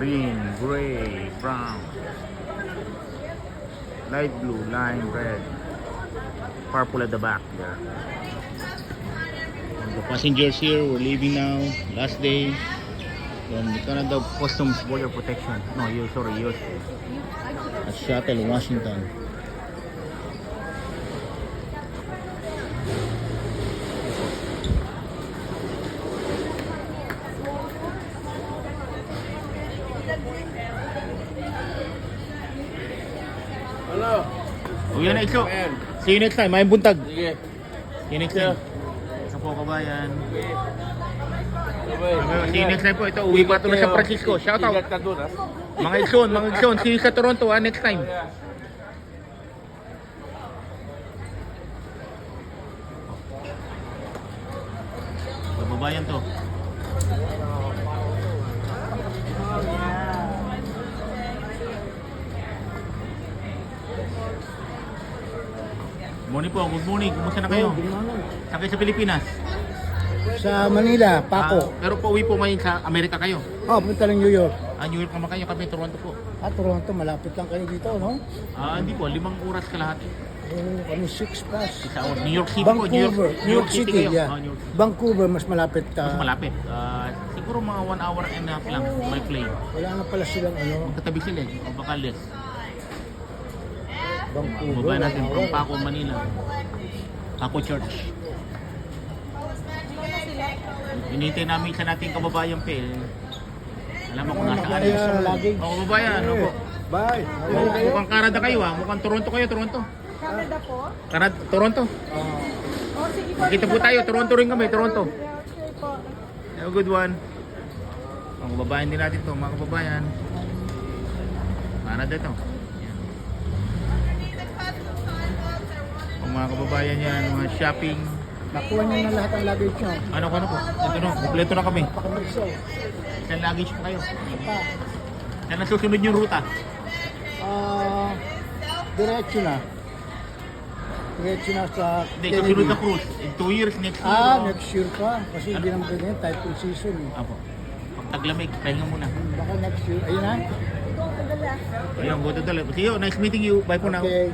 green, gray, brown, light blue, lime red, purple at the back there. And the passengers here, we're leaving now, last day. Then the Canada Customs Border Protection. No, sorry, US. At Seattle, Washington. Hello. Uwi na ito. See you next time. May buntag. Sige. See you next time. Sa po kabayan. Bye-bye. See you next time po. Ito, uwi pa ito na San Francisco. Shout out. Ingat ka dun, ha? Mga Igsoon. See you sa Toronto next time. Kababayan to. Morning po, good morning. Kumusta na kayo? Saan kayo sa Pilipinas? Sa Manila, Paco. Pero pauwi po ngayon sa Amerika kayo. Punta lang New York. New York naman kayo, kami Toronto po. Toronto, malapit lang kayo dito, no? Hindi po, 5 oras kalahati. Kami 6 plus. New York City po, Vancouver, New York City kayo. yeah. New York City. Vancouver, mas malapit ka. Mas malapit. Siguro mga 1 hour and a half lang by plane. Wala na pala silang ano, Magkatabi sila o baka less. Vancouver. Baba natin 1 from hour. Paco, Manila. Paco Church. Inintay namin isa nating kababayan pe. Alam mo kung nasaan. Sa laging. Kababayan, ano po? Bye. Mukhang Canada kayo mukhang Toronto kayo, Toronto. Canada po? Toronto. Oh, sige po. Makita po tayo, Toronto rin kami, Toronto. Okay po. Have a good one. Mga kababayan din natin to, mga kababayan. Canada to. Yan. Ang mga kababayan yan, mga shopping. Nakuha niyo na lahat ang luggage nyo. Ano po? Ito na, kompleto na kami. Pakamerso. Isang luggage pa kayo. Pa. Saan na susunod yung ruta? Diretso na. Diretso na sa Hindi, susunod na cruise. In 2 years, next year. Next year pa. Kasi hindi naman ganyan, typhoon season. Apo. Pag taglamig, pahinga muna. Baka next year. Ayun na. Ayun, go to the left. See you, nice meeting you. Bye for now. Okay.